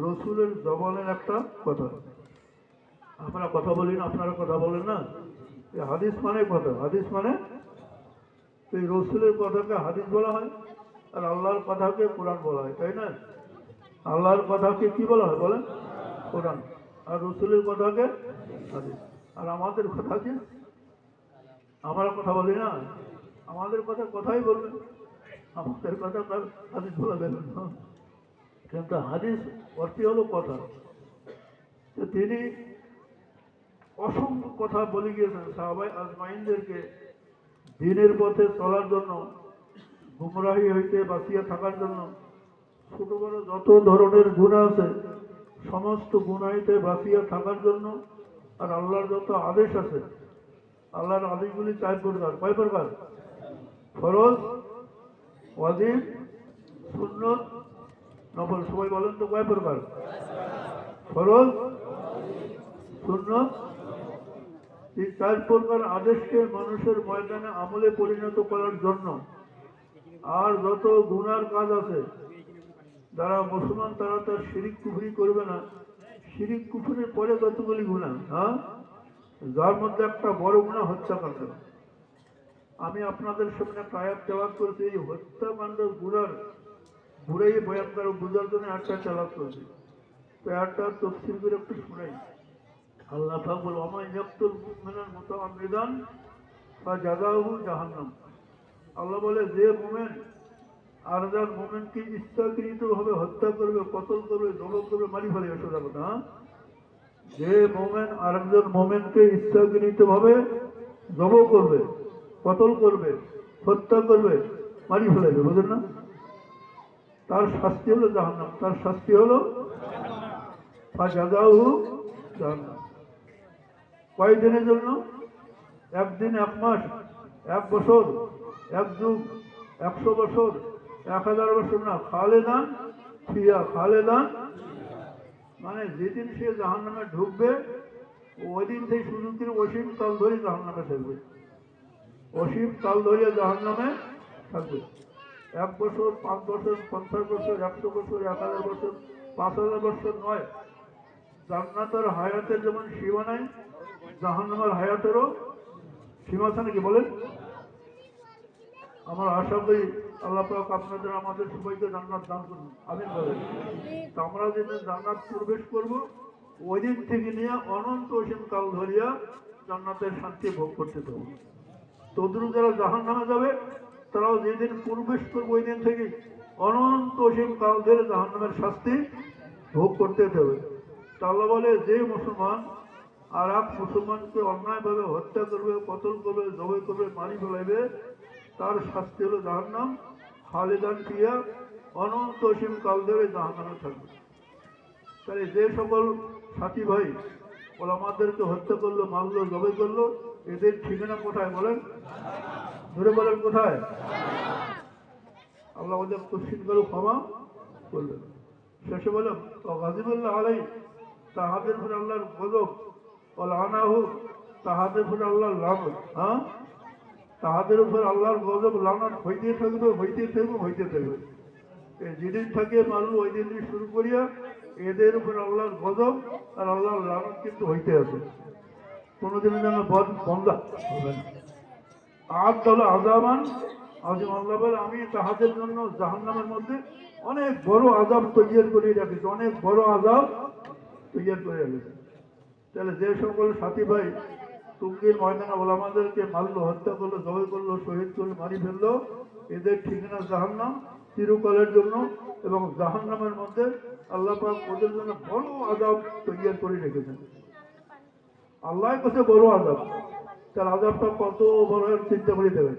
রসুলের জবানের একটা কথা। আমরা কথা বলি না, আপনারা কথা বলেন না। এই হাদিস মানে কথা, হাদিস মানে এই রসুলের কথাকে হাদিস বলা হয়, আর আল্লাহর কথাকে কোরআন বলা হয়, তাই না? আল্লাহর কথাকে কি বলা হয় বলেন? কোরআন। আর রসুলের কথাকে হাদিস। আর আমাদের কথাকে আমরা কথা বলি না, আমাদের কথা কথাই বলবেন, আমাদের কথা তার হাদিস বলা যাবে না। কিন্তু হাদিস অর্থই হলো কথা। তো তিনি অসংখ্য কথা বলে গিয়েছেন সাহাবায়ে আজমাইনদেরকে দ্বীনের পথে চলার জন্য, গুমরাহি হইতে বাঁচিয়া থাকার জন্য। ছোট বড় যত ধরনের গুনাহ আছে সমস্ত গুনাহ হইতে বাঁচিয়া থাকার জন্য। আর আল্লাহর যত আদেশ আছে, আল্লাহর আদেশগুলি 4 প্রকার। কয় প্রকার? ফরজ, ওয়াজিব, সুন্নত, নফল। সবাই বলেন তো কয় প্রকার? ফরজ, সুন্নত। এই 4 প্রকার আদেশকে মানুষের ময়দানে আমলে পরিণত করার জন্য। আর যত গুনার কাজ আছে, যারা মুসলমান তারা তার শিরিক কুফরি করবে না। শিরিক কুফরের পরে কতগুলি গুনাহ, হ্যাঁ, যার মধ্যে একটা বড় গুনাহ হত্যাকাণ্ড। আমি আপনাদের সামনে একটা আয়াত তেলাওয়াত করেছি, এই হত্যাকাণ্ডের গুনার বুড়াই ভয়ঙ্কর বোঝার জন্য একটা তেলাওয়াত করেছি। তো একটা তফসির করে একটু শুনাই। আল্লাহ পাক বলে, ওয়া মান ইয়াকতুল মুমিনান মুতাআম্মিদান ফাজাযাউহু জাহান্নাম। আল্লাহ বলে, যে মুমিন আর যার মোমেনকে ইচ্ছাকৃতভাবে হত্যা করবে, কতল করবে, জবাব করবে, মারি ফেলে, সোজা কথা। যে মোমেন আর একজন মোমেনকে ইচ্ছাকৃতভাবে জবাব করবে, কতল করবে, হত্যা করবে, মারি ফেলাবে, বুঝলেন না? তার শাস্তি হলো জাহান্নাম। তার শাস্তি হলো ফাজাযাউহু জাহান্নাম। কয়দিনের জন্য? 1 দিন, 1 মাস, 1 বছর, 1 যুগ, 100 বছর, 1000 বছর না, খালেদান ফিহা, খালেদান মানে যেদিন সে জাহান্নামে ঢুকবে ওই দিন থেকে শুরু করে অসীম কাল ধরে জাহান্নামে থাকবে। অসীম কাল ধরে জাহান্নামে থাকবে। 1 বছর, 5 বছর, 50 বছর, 100 বছর, 1000 বছর, 5000 বছর নয়। জান্নাতের হায়াতের যেমন সীমা নাই, জাহান্নামের হায়াতেরও সীমা আছে নাকি বলেন? আমার আশা করি আল্লাহ পাক আপনাদের আমাদের সবাইকে জান্নাত দান করুন, আমিন বলেন। তো আমরা যেদিন জান্নাত প্রবেশ করব ওই দিন থেকে নিয়ে অনন্ত অসীম কাল ধরিয়া জান্নাতের শান্তি ভোগ করতে দেবো। তদ্রুপ যারা জাহান্নামে যাবে তারাও যেদিন প্রবেশ করবে ওই দিন থেকে অনন্ত অসীম কাল ধরে জাহান্নামের শাস্তি ভোগ করতে দেবে। তা আল্লাহ বলে, যে মুসলমান আর এক মুসলমানকে অন্যায়ভাবে হত্যা করবে, কতল করবে, জবাই করবে, মারি ফেলাইবে, তার শাস্তি হলো জাহান্নাম, খালেদান ফিহা, অনন্ত অসীম কাল ধরে জাহান্নামে থাকবে। তাহলে যে সকল সাথী ভাই ওলামাদেরকে হত্যা করলো, মারলো, জবাই করলো, এদের ঠিকানা কোথায় বলেন? ধরে বলেন কোথায়? আল্লাহ ওদের কোশ্চিন করে ক্ষমা করলেন। শেষে বলেন, গাজিবুল্লাহ আলাই, তাহাদের উপরে আল্লাহর গজব, ও লানাহু, তাহাদের উপরে আল্লাহর লানত। হ্যাঁ, তাহাদের উপর আল্লাহর গজব লানত হইতে থাকবে, হইতে থাকবে, হইতে থাকবে। যেদিন থাকে মারল ওই দিন শুরু করিয়া এদের উপর আল্লাহর গজব আর আল্লাহর লানত কিন্তু হইতে আছে, কোনোদিনের যেন বন্ধ হবে না। আর দল আজামান আজিম, আল্লাহ বলে, আমি তাহাদের জন্য জাহান্নামের মধ্যে অনেক বড় আযাব তৈরি করে রেখেছি, অনেক বড় আযাব তৈরি করে রেখেছি। তাহলে যে সকল সাথী ভাই টুঙ্গির ময়দানে ওলামাদেরকে মারলো, হত্যা করলো, জবাই করলো, শহীদ করলো, মারি ফেললো, এদের ঠিকানা জাহান্নাম চিরকালের জন্য। এবং জাহান্নামের মধ্যে আল্লাহ পাক ওদের জন্য বড় আযাব তৈরি করে রেখেছেন। আল্লাহ কাছে বড় আযাব, তার আযাবটা কত বড় চিন্তা করে দেবেন।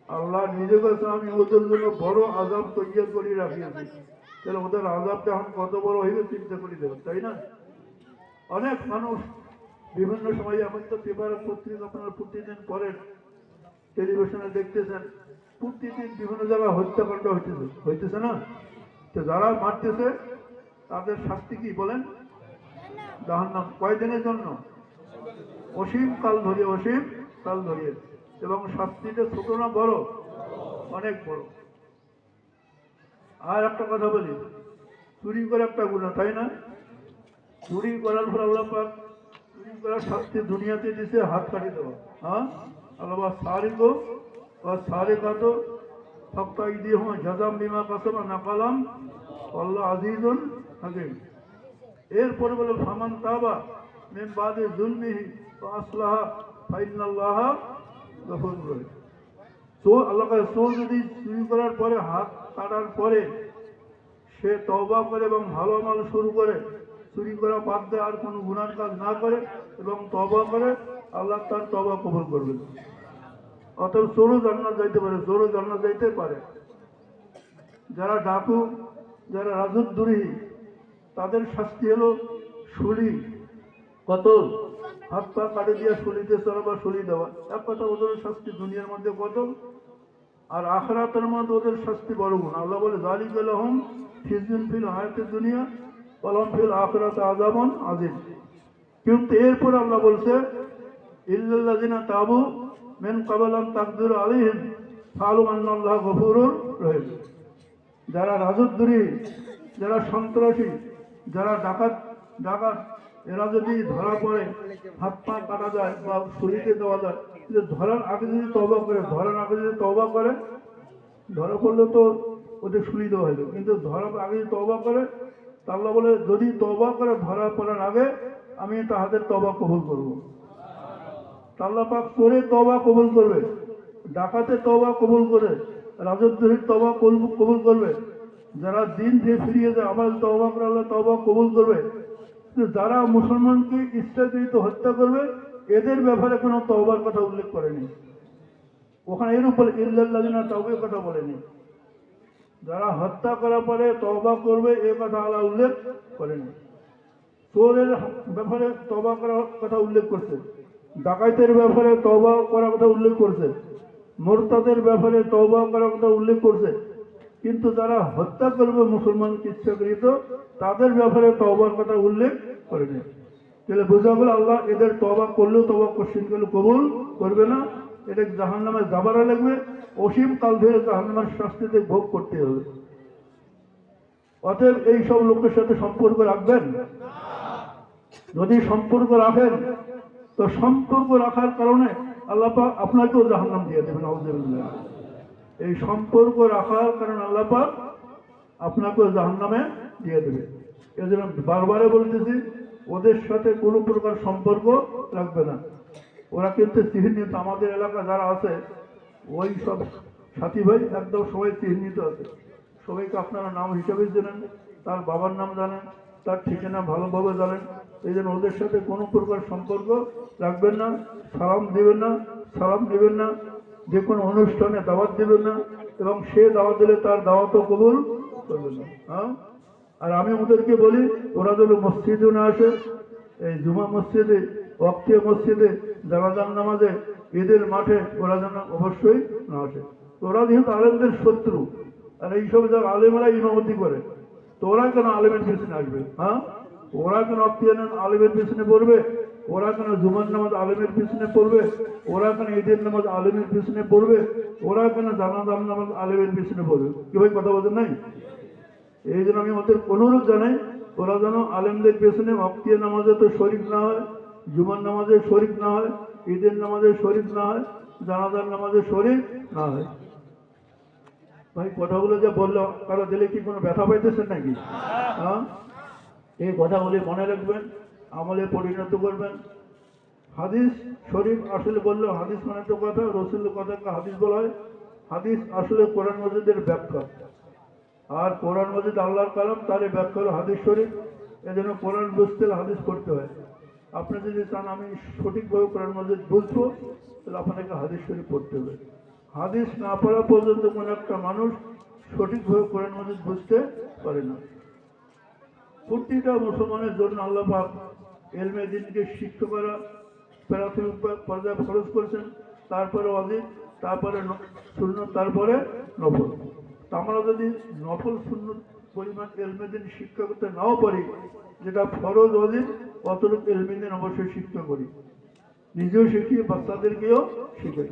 আল্লাহ নিজে কাছে, আমি ওদের জন্য বড় আযাব তৈরি করে রাখিয়েছি। তাহলে ওদের আযাবটা এখন কত বড় হইবে চিন্তা করে দেবেন, তাই না? অনেক মানুষ বিভিন্ন সময়, এখন তো পেপার পত্রিকা আপনারা প্রতিদিন পড়েন, টেলিভিশনে দেখতেছেন, প্রতিদিন বিভিন্ন জায়গায় হত্যাকাণ্ড হইতেছে না? তো যারা মারতেছে তাদের শাস্তি কি বলেন? জাহান্নাম। কয়দিনের জন্য? অসীম কাল ধরিয়ে, অসীম কাল ধরিয়ে। এবং শাস্তিটা ছোট না বড়? অনেক বড়। আর একটা কথা বলি, চুরি করে একটা গুনাহ, তাই না? চুরি করার পর আল্লাহ পাক চুরি করার শাস্তি দুনিয়াতে দিছে হাত কাটি দেওয়া। হ্যাঁ, আল্লাহ সারিকো বা সারে কাটো সপ্তাহ দিয়ে হুম জাজাম বিমা কাসবা নাকালাম আল্লাহ আজিজুল হাকিম। এরপরে বলে ফামান তাবা মিন বাদে জুলমিহি ওয়া আসলাহা ফাইন্নাল্লাহা গফুরুর রহিম। চোর আল্লাহ কাছে চোর যদি চুরি করার পরে হাত কাটার পরে সে তওবা করে এবং ভালো আমল শুরু করে, চুরি করা বাদ দেয় আর কোনো গুনার কাজ না করে এবং তওবা করে, আল্লাহ তার তওবা কবুল করবেন। অতএব চোরও জান্নাত যাইতে পারে, চোরও জান্নাত যাইতে পারে। যারা ডাকু, যারা রাজদ্রোহী, তাদের শাস্তি হলো শুলি, কতল, হাত পা কাটে দিয়ে শুলিতে চড়া বা শুলি দেওয়া। এক কথা, ওদের শাস্তি দুনিয়ার মধ্যে কতল, আর আখিরাতের মধ্যে ওদের শাস্তি বড় গুণ। আল্লাহ বলে যালিকা লাহুম খিজুন ফিল হায়াতিদ দুনিয়া ওয়া লাহুম ফিল আখিরাতি আযাবুন আযীম। কিন্তু এরপর আল্লাহ বলছে ইল্লাল্লাযিনা তাবু মিন ক্বাবলি আন তাকদিরু আলাইহিম ফাআলু আন্নাল্লাহা গফুরুর রহিম। যারা রাজদ্রোহী, যারা সন্ত্রাসী, যারা ডাকাত এরা যদি ধরা পড়ে হাত পা কাটা যায় বা ছুরিতে দেওয়া যায়, কিন্তু ধরার আগে যদি তওবা করে, ধরা পড়লে তো ওদের ছুরি দেওয়া হইল, কিন্তু ধরার আগে যদি তওবা করে, তা আল্লাহ বলে যদি তওবা করে ধরা পড়ার আগে আমি তাহাদের তওবা কবুল করব। আল্লাহ পাক চোরে তওবা কবুল করবে, ডাকাতে তওবা কবুল করে, রাজদ্রোহীর তওবা কবুল করবে, যারা দিন দিয়ে ফিরিয়ে যায় আমার তওবা করে আল্লাহ তওবা কবুল করবে। যারা মুসলমানকে ইচ্ছাকৃত হত্যা করবে এদের ব্যাপারে কোনো তওবার কথা উল্লেখ করেনি ওখানে, এর উপর ইল্লাল্লাযিনা তাওবের কথা বলেনি। যারা হত্যা করার পরে তওবা করবে এ কথা আল্লাহ উল্লেখ করেনি। চোরের ব্যাপারে তওবা করার কথা উল্লেখ করছে, ডাকাতের ব্যাপারে তওবা করার কথা উল্লেখ করছে, মুরতাদের ব্যাপারে তওবা করার কথা উল্লেখ করছে, কিন্তু যারা হত্যা করবে মুসলমানকে ইচ্ছাকৃত তাদের ব্যাপারে তওবার কথা উল্লেখ করেনি। তাহলে বোঝা গেল আল্লাহ এদের তওবা করলেও তওবা কোশ্চিন করলে কবুল করবে না, এটা জাহান্নামে যাবারও লাগবে, অসীম কাল ধরে জাহান্নামের শাস্তিতে ভোগ করতে হবে। অতএব এই সব লোকের সাথে সম্পর্ক রাখবেন। যদি সম্পর্ক রাখেন তো সম্পর্ক রাখার কারণে আল্লাহ পাক আপনাকেও জাহান্নাম দিয়ে দেবেন। আউযুবিল্লাহ। এই সম্পর্ক রাখার কারণে আল্লাহ পাক আপনাকেও জাহান্নামে দিয়ে দেবে। এজন্য বারবারে বলতেছি ওদের সাথে কোনো প্রকার সম্পর্ক রাখবে না। ওরা কিন্তু চিহ্নিত, আমাদের এলাকা যারা আছে ওই সব সাথী ভাই একদম সবাই চিহ্নিত আছে, সবাইকে আপনারা নাম হিসাবে জানেন, তার বাবার নাম জানেন, তার ঠিকানা ভালোভাবে জানেন। এই জন্য ওদের সাথে কোনো প্রকার সম্পর্ক রাখবেন না, সালাম দেবেন না, যে কোনো অনুষ্ঠানে দাওয়াত দেবেন না, এবং সে দাওয়াত দিলে তার দাওয়াতও কবুল করবেন না। হ্যাঁ, আর আমি ওদেরকে বলি ওরা যদি মসজিদে না আসে, এই জুমা মসজিদে, ওয়াক্তিয়া মসজিদে, জানাজার নামাজে, ঈদের মাঠে ওরা যেন অবশ্যই না আসে। ওরা যেহেতু আলেমদের শত্রু, আর এইসব জায়গা আলেমরা ইমামতি করে, তো ওরা কেন আলেমের পিছনে আসবে? হ্যাঁ, ওরা কেন ওয়াক্তিয়া আলেমের পিছনে পড়বে? ওরা কেন জুমার নামাজ আলেমের পিছনে পড়বে? ওরা কেন ঈদের নামাজ আলেমের পিছনে পড়বে? ওরা কেন জানাজার নামাজ আলেমের পিছনে পড়বে? কি ভাই কথা বলতে নাই? এই জন্য আমি ওদের অনুরোধ জানাই ওরা যেন আলেমদের পেছনে ওয়াক্তিয়া নামাজে তো শরীক না হয়, জুমার নামাজে শরীক না হয়, ঈদের নামাজে শরীক না হয়, জানাজার নামাজে শরীক না হয়। ভাই কথাগুলো যে বললো কারো দিলে কি কোনো ব্যথা পাইতেছেন নাকি? হ্যাঁ, এই কথাগুলি মনে রাখবেন, আমলে পরিণত করবেন। হাদিস শরীফ আসলে বললো হাদিস মানে তো কথা, রসুলের কথাকে হাদিস বলা হয়। হাদিস আসলে কোরআন মাজিদের ব্যাখ্যা, আর কোরআন মাজিদ আল্লাহর কালাম, তার ব্যাখ্যা হলো হাদিস শরীফ। এজন্য কোরআন বুঝতে হলে হাদিস পড়তে হয়। আপনি যদি চান আমি সঠিকভাবে কোরআন মাজিদ বুঝবো, তাহলে আপনাকে হাদিস শরীফ পড়তে হবে। হাদিস না পড়া পর্যন্ত কোনো একটা মানুষ সঠিকভাবে কোরআন মাজিদ বুঝতে পারে না। প্রতিটা মুসলমানের জন্য আল্লাহ পাক ইলমে দ্বীনকে শিক্ষা করা প্রাথমিক পর্যায়ে খরচ করেছেন, তারপরে ওয়াজিব, তারপরে সুন্নত, তারপরে নফল। আমরা যদি নফল সুন্নত পরিমাণ ইলমে দ্বীন শিক্ষা করতে নাও পারি, যেটা ফরজ ওয়াজিব অতটুকু ইলমে দ্বীন অবশ্যই শিক্ষা করি, নিজেও শিখি, বাচ্চাদেরকেও শিখাই।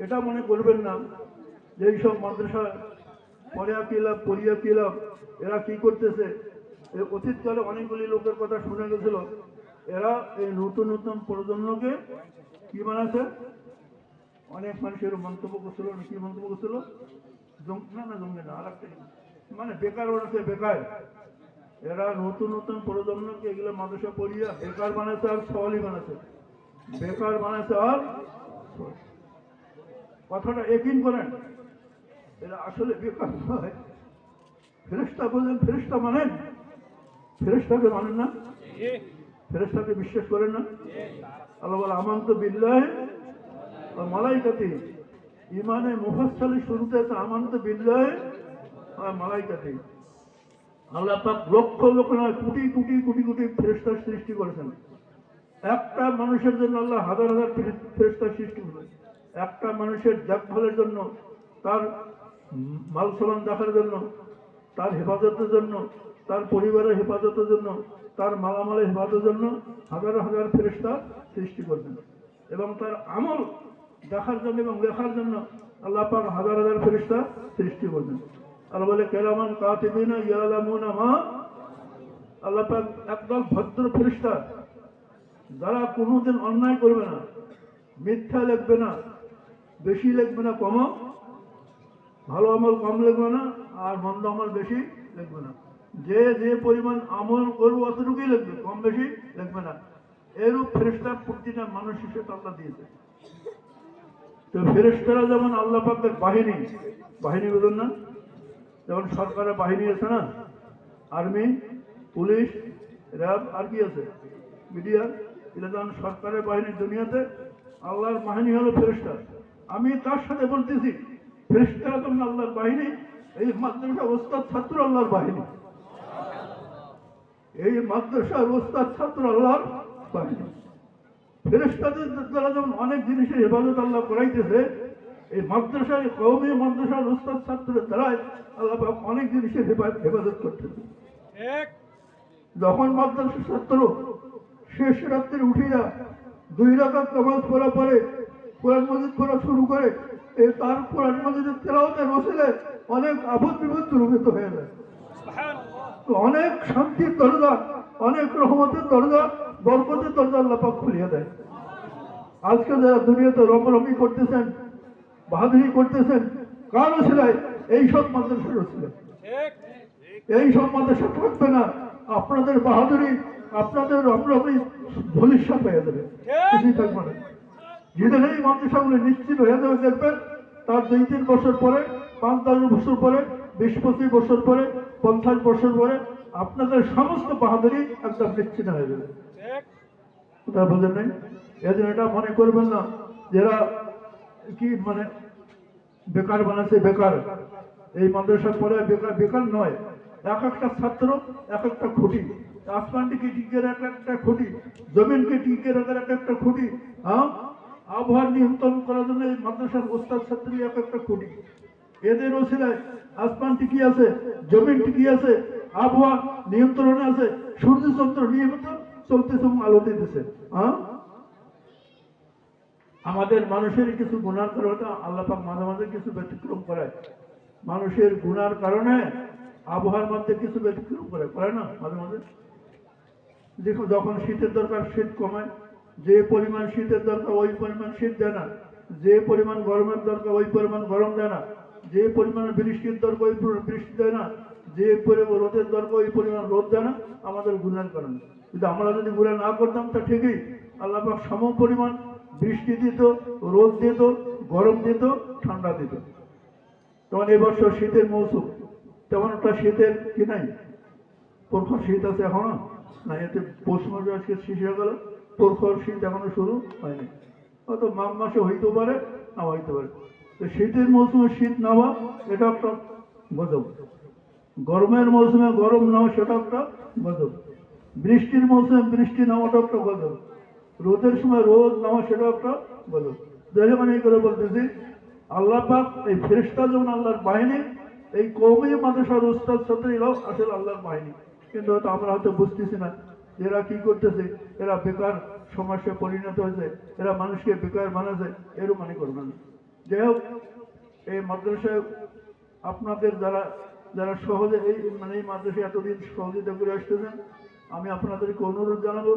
এটা মনে করবেন না যে এইসব মাদ্রাসা পড়িয়া কি লাভ, পড়িয়া কি লাভ? এরা কি করতেছে? এই অতীতকালে অনেকগুলি লোকের কথা শুনে গেছিল, এরা এই নতুন নতুন প্রজন্মকে কি বানাচ্ছে? অনেক মানুষের মন্তব্য করছিল, কি মন্তব্য করছিল? জঙ্গি না, আর একটা মানে বেকার বানাচ্ছে, বেকার। এরা নতুন নতুন প্রজন্মকে এগুলো মাদ্রাসা পড়িয়া বেকার বানাচ্ছে আর সওয়ালি বানাচ্ছে, বেকার বানাচ্ছে আর কথাটা একই করেন। এরা আসলে বেকার নয়। ফেরেশতা বললেন, ফেরেশতা মানেন? ফেরেশতাকে মানেন না? ফেরেশতাকে বিশ্বাস করেন না? আল্লাহ বলে আমানতু বিল্লাহি ওয়া মালাইকাতিহি। ইমানে মুফাসসালি শুরুতে আছে আমানতু বিল্লাহি ওয়া মালাইকাতিহি। আল্লাহ পাক লক্ষ লক্ষ নয়, কোটি কোটি কোটি কোটি ফেরেশতা সৃষ্টি করেছেন। একটা মানুষের জন্য আল্লাহ হাজার হাজার ফেরেশতা সৃষ্টি করেছেন। একটা মানুষের দেখভালের জন্য, তার মাল সামান দেখার জন্য, তার হেফাজতের জন্য, তার পরিবারের হেফাজতের জন্য, তার মালামালের হেফাজতের জন্য হাজার হাজার ফেরেশতা সৃষ্টি করবেন। এবং তার আমল দেখার জন্য এবং লেখার জন্য আল্লাহ পাক হাজার হাজার ফেরেশতা সৃষ্টি করবেন। আল্লাহ বলে কেরামান কাতিবিনা ইয়ালামুনা মা। আল্লাহ পাক একদল ভদ্র ফেরেশতা, যারা কোনোদিন অন্যায় করবে না, মিথ্যা লিখবে না, বেশি লিখবে না, কম, ভালো আমল কম লিখবে না, আর মন্দ আমল বেশি লিখবে না। যে যে পরিমাণ আমল করবো অতটুকুই লিখবে, কম বেশি লিখবে না। এরূপ ফেরেশতা প্রতিটা মানুষ হিসেবে আল্লাহ দিয়েছে। তো ফেরেশতারা যেমন আল্লাহ পাকের বাহিনী, বাহিনী বলুন না, যেমন সরকারের বাহিনী আছে না, আর্মি, পুলিশ, র্যাব, আর কি আছে, মিডিয়া, এটা যেমন সরকারের বাহিনী। দুনিয়াতে আল্লাহর বাহিনী হলো ফেরেশতা। আমি তার সাথে বলতেছি, ফেরেশতারা যেমন আল্লাহর বাহিনী, এই মাদ্রাসা ওস্তাদ ছাত্র আল্লাহর বাহিনী। এই মাদ্রাসার ওস্তাদ ছাত্র আল্লাহর বাহিনী। ফেরেশতাদের দ্বারা যেমন অনেক জিনিসের হেফাজত আল্লাহ করাইতেছে, এই মাদ্রাসায় কওমি মাদ্রাসার ওস্তাদ ছাত্রের দ্বারাই আল্লাহ অনেক জিনিসের হেফাজত করতেছে। যখন মাদ্রাসার ছাত্র শেষ রাত্রে উঠিয়া 2 রাকাত নামাজ পড়া পরে কোরআন মাজিদ পড়া শুরু করে, তার কোরআন মাজিদের তেলাওয়াতের ওসিলে অনেক আপদ বিপদ দূরীভূত হয়ে যায়। তো অনেক শান্তির দরজা, অনেক রহমতের দরজা, বরকতের দরজা আল্লাহ পাক খুলিয়ে দেয়। আজকে যারা দুনিয়াতে রমরমি করতেছেন, বাহাদুরি করতেছেন, কার ওসিলায়? এইসব মাদ্রাসার ওসিলায়। এইসব মাদ্রাসা থাকবে না, আপনাদের বাহাদুরি, আপনাদের রমরমি ভবিষ্যৎ হয়ে যাবে, কিছুই থাকবে না। যেদিন এই মাদ্রাসাগুলো নিশ্চিত হয়ে যাবে, দেখবেন তার 2-3 বছর পরে, 5-10 বছর পরে, 20-25 বছর পরে, 50 বছর পরে আপনাদের সমস্ত বাহাদুরি একদম নিশ্চিত হয়ে যাবে। কথা বোঝেন নাই? এজন্য এটা মনে করবেন না যারা কি মানে বেকার বানাচ্ছে, বেকার। এই মাদ্রাসা পড়ে বেকার, বেকার নয়। এক একটা ছাত্র এক একটা খুঁটি, আসমানটিকে টিকে রাখার একটা খুঁটি, জমিনকে টিকে রাখার একটা খুঁটি, হ্যাঁ, আবহাওয়া নিয়ন্ত্রণ করার জন্য এই মাদ্রাসার ওস্তাদ ছাত্রী এক একটা খুঁটি। এদের ওসিলায় আসমান টিকি আছে, জমিন টিকি আছে, আবহাওয়া নিয়ন্ত্রণে আছে, সূর্য চন্দ্র নিয়মিত চলতেছে, আলো দিতেছে। হ্যাঁ, আমাদের মানুষের কিছু গুনার কারণে আল্লাহ পাক মাঝে মাঝে কিছু ব্যতিক্রম করায়। মানুষের গুনার কারণে আবহাওয়ার মধ্যে কিছু ব্যতিক্রম করে না মাঝে মাঝে। দেখো, যখন শীতের দরকার শীত কমায়, যে পরিমাণ শীতের দরকার ওই পরিমাণ শীত দেয় না, যে পরিমাণ গরমের দরকার ওই পরিমাণ গরম দেয় না, যে পরিমাণ বৃষ্টির দরকার ওই বৃষ্টি দেয় না, যে পরিমাণ রোদের দরকার ওই পরিমাণ রোদ দেয় না, আমাদের গুনার কারণে। কিন্তু আমরা যদি গুনাহ না করতাম তা ঠিকই আল্লাহ পাক সম পরিমাণ বৃষ্টি দিত, রোদ দিত, গরম দিত, ঠান্ডা দিত। তখন এবছর শীতের মৌসুম, তেমন একটা শীতের কি নাই, প্রখর শীত আছে এখনো না, এতে পৌষ মাসে আজকে শেষ হয়ে গেল, প্রখর শীত এখনো শুরু হয়নি। হয়তো মাঘ মাসে হইতে পারে, না হইতে পারে। তো শীতের মৌসুমে শীত নেওয়া এটা একটা গজব, গরমের মৌসুমে গরম নেওয়া সেটা একটা গজব, বৃষ্টির মৌসুমে বৃষ্টি নেওয়াটা একটা গজব, রোদের সময় রোদ নেওয়া সেটা একটা গজব। যাই মানে এই করে বলতেছি, আল্লাহ পাক এই ফেরেশতা যেমন আল্লাহর বাহিনী, এই কওমি মাদ্রাসার ওস্তাদ ছাত্রীরাও আসলে আল্লাহর বাহিনী। কিন্তু হয়তো আমরা হয়তো বুঝতেছি না এরা কি করতেছে, এরা বেকার সমস্যায় পরিণত হয়েছে, এরা মানুষকে বেকার বানাচ্ছে, এরও মনে করবেন না। যাই হোক, এই মাদ্রাসায় আপনাদের যারা যারা সহজে এই মাদ্রাসায় এতদিন সহযোগিতা করে আসতেছেন, আমি আপনাদেরকে অনুরোধ জানাবো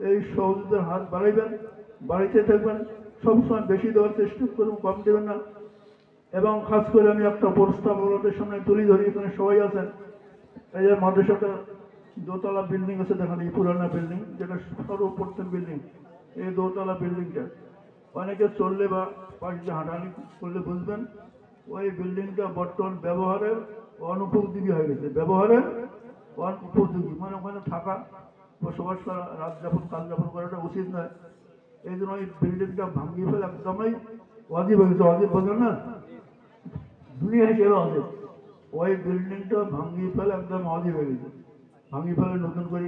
এই সহযোগিতার হাত বাড়াইবেন, বাড়াইতে থাকবেন, সবসময় বেশি দেওয়ার চেষ্টা করুন, কম দেবেন না। এবং খাস করে আমি একটা প্রস্তাব আপনাদের সামনে তুলে ধরি, এখানে সবাই আছেন। এই যে মাদ্রাসাটা দোতলা বিল্ডিং আছে, দেখেন এই পুরানা বিল্ডিং, যেটা সর্বপ্রথম বিল্ডিং, এই দোতলা বিল্ডিংটা অনেকে চললে বা পাশ দিয়ে হাঁটাহাঁটি করলে বুঝবেন, ওই বিল্ডিংটা বর্তমান ব্যবহারের অনুপযোগী হয়ে গেছে, ব্যবহারের অনুপযোগী, মানে ওখানে থাকা, বসবাস করা, রাত যাপন কাল যাপন করাটা উচিত নয়। এই জন্য ওই বিল্ডিংটা ভাঙিয়ে ফেলে একদমই অজীব হয়ে গেছে, অজীব বোঝেন না, দুনিয়া হিসেবে অজীব। ওই বিল্ডিংটা ভাঙিয়ে ফেলে একদম অজীব হয়ে গেছে, ভাঙিয়ে ফেলে নতুন করে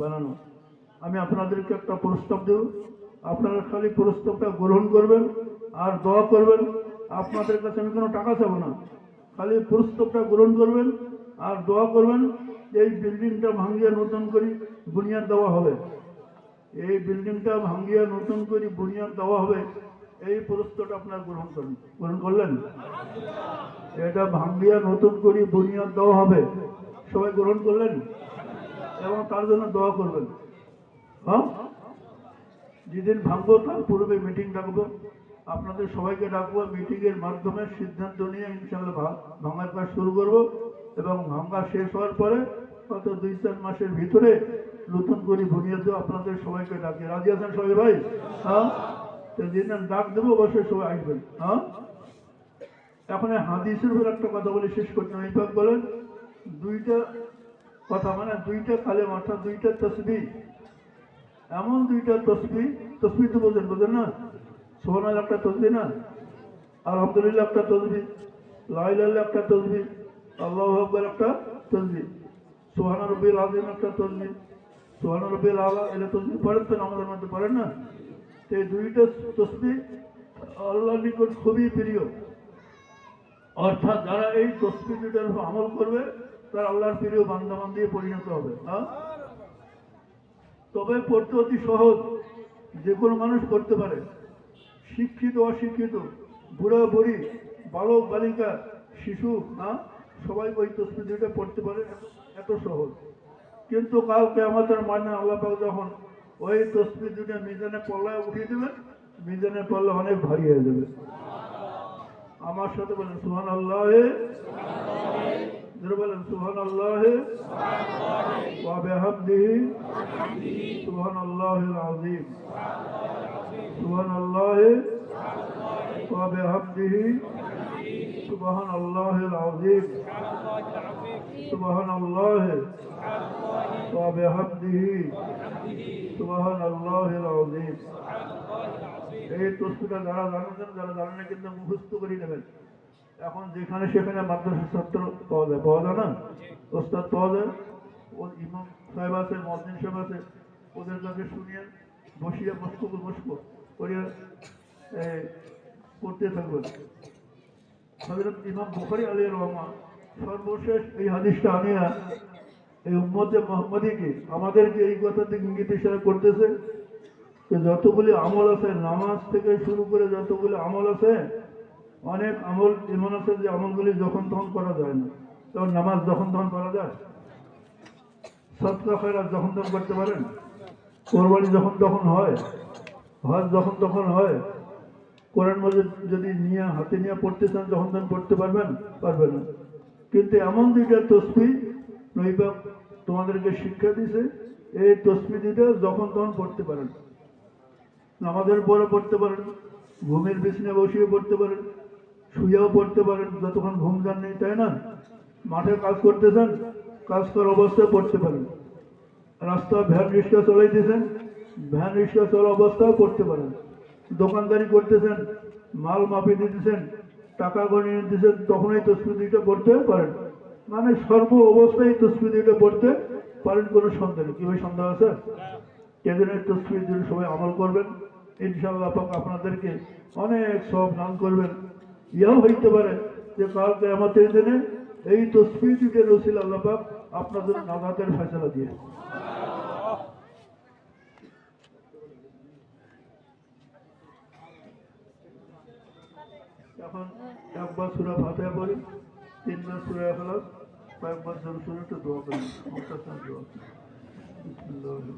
বানানো। আমি আপনাদেরকে একটা প্রস্তাব দেব, আপনারা খালি প্রস্তাবটা গ্রহণ করবেন আর দোয়া করবেন। আপনাদের কাছে আমি কোনো টাকা চাবো না, খালি প্রস্তাবটা গ্রহণ করবেন আর দোয়া করবেন। এই বিল্ডিংটা ভাঙিয়ে নতুন করে বুনিয়াদ দেওয়া হবে, এই বিল্ডিংটা ভাঙিয়ে নতুন করে বুনিয়াদ দেওয়া হবে, এই প্রস্তাবটা আপনারা গ্রহণ করেন। গ্রহণ করলেন? এটা ভাঙিয়ে নতুন করে বুনিয়াদ দেওয়া হবে, সবাই গ্রহণ করলেন? এবং তার জন্য দোয়া করবেন। হ্যাঁ, যেদিন ভাঙবো তার পূর্বে মিটিং ডাকবো, আপনাদের সবাইকে ডাকবো, মিটিংয়ের মাধ্যমে সিদ্ধান্ত নিয়ে ইনশাআল্লাহ ভাঙার কাজ শুরু করব। এবং ভাঙা শেষ হওয়ার পরে গত 2-4 মাসের ভিতরে নতুন করে বুনিয়াদ দেবো। আপনাদের সবাইকে ডাকি, রাজি আছেন সবাই ভাই? হ্যাঁ, তো যেদিন ডাক দেবো অবশ্যই সবাই আসবেন। হ্যাঁ, এখন হাদিসের উপর একটা কথা বলে শেষ করতে হবে। ইফাক বলেন দুইটা কথা, মানে দুইটা কালেমা, অর্থাৎ দুইটা তাসবিহ, এমন দুইটা তসবিহ, তসবিহ তো বোঝেন না, সুবহানাল্লাহ একটা তসবিহ না, আলহামদুলিল্লাহ একটা তসবিহ, লা ইলাহা ইল্লাল্লাহ একটা তসবিহ, আল্লাহু আকবার একটা তসবিহ, সুবহান রাব্বিল আযীম একটা তসবিহ, সুবহান রাব্বিল আলা, এটা তসবিহ পড়েন তো আমাদের মধ্যে, পড়েন না? এই দুইটা তসবিহ আল্লাহর নিকট খুবই প্রিয়। অর্থাৎ যারা এই তসবিহ দুইটার উপর আমল করবে তারা আল্লাহর প্রিয় বান্দাবান দিয়ে পরিণত হবে। হ্যাঁ, তবে পড়তে অতি সহজ, যে কোনো মানুষ করতে পারে, শিক্ষিত অশিক্ষিত, বুড়া বুড়ি, বালক বালিকা, শিশু, হ্যাঁ, সবাই ওই তসবিহ দুইটা পড়তে পারে, এত সহজ। কিন্তু কাল কিয়ামতের ময়দানে আল্লাহ পাক যখন ওই তসবিহ দুইটা মিজানে পল্লায় উঠিয়ে দেবেন, মিজানে পল্লা অনেক ভারী হয়ে যাবে। আমার সাথে বলেন সুবহানাল্লাহ, বলেন সুবহানাল্লাহ ওয়া বিহামদিহি সুবহানাল্লাহিল আযীম, সুবহানাল্লাহ ওয়া বিহামদিহি সুবহানাল্লাহিল আযীম, সুবহানাল্লাহ ওয়া বিহামদিহি সুবহানাল্লাহিল আযীম। এই তসবিহটা যারা জানেন, যারা জানেন না কিন্তু মুখস্থ করে নেবেন। এখন যেখানে সেখানে মাদ্রাসা ছাত্র পাওয়া যায়, পাওয়া যায় না, ওস্তাদ পাওয়া যায়, ও ইমাম সাহেব আছে, মুয়াজ্জিন সাহেব আছে, ওদের কাছে শুনিয়ে বসিয়ে মস্কো করিয়া করতে থাকবেন। হযরত ইমাম বুখারী আলাইহির রহমান সর্বশেষ এই হাদিসটা আনিয়া এই উম্মতে মুহাম্মাদীকে আমাদেরকে এই কথাতে ইঙ্গিত ইশারা করতেছে যে যতগুলি আমল আছে, নামাজ থেকে শুরু করে যতগুলি আমল আছে, অনেক আমল এমন আছে যে আমলগুলি যখন তখন করা যায় না। যেমন নামাজ যখন তখন করা যায়, সদকা খয়রাত যখন তখন করতে পারেন, কোরবানি যখন তখন হয়, হজ যখন তখন হয়, কোরআন মাজিদ যদি নিয়ে হাতে নিয়ে পড়তে চান যখন তখন পড়তে পারবেন না। কিন্তু এমন দুইটা তসবিহ নবী তোমাদেরকে শিক্ষা দিছে, এই তসবিহ দুইটা যখন তখন পড়তে পারেন, নামাজের পরে পড়তে পারেন, ঘুমের বিছানায় বসিয়ে পড়তে পারেন, শুয়েও পড়তে পারেন, যতক্ষণ ঘুম যান নেই, তাই না? মাঠে কাজ করতেছেন, কাজ করার অবস্থায় পড়তে পারেন, রাস্তা ভ্যান রিক্সা চলাইতেছেন, ভ্যান রিক্সা চলা অবস্থায় পড়তে পারেন, দোকানদারি করতেছেন, মাল মাপিয়ে দিতেছেন, টাকা গণিয়ে নিতেছেন, তখন এই তসবিহ দুইটা পড়তে পারেন। মানে সর্ব অবস্থায় তসবিহ দুইটা পড়তে পারেন, কোনো সন্দেহ নেই। কি ভাই সন্দেহ আছে? এজন্য তসবিহ দুটো সবাই আমল করবেন, ইনশাআল্লাহ পাক আপনাদেরকে অনেক সব দান করবেন। ইয়াও হইতে পারে যে কাল কিয়ামতের দিনে এই তসবিহ দুটোর ওসিলা আল্লাহ পাক আপনাদের নাজাতের ফয়সালা দিয়ে। এখন একবার সূরা ফাতিহা পড়ি। তিনবার সূরা ইখলাস, কয়েকবার দরুদ শরীফ দোয়া করেন। বিসমিল্লাহির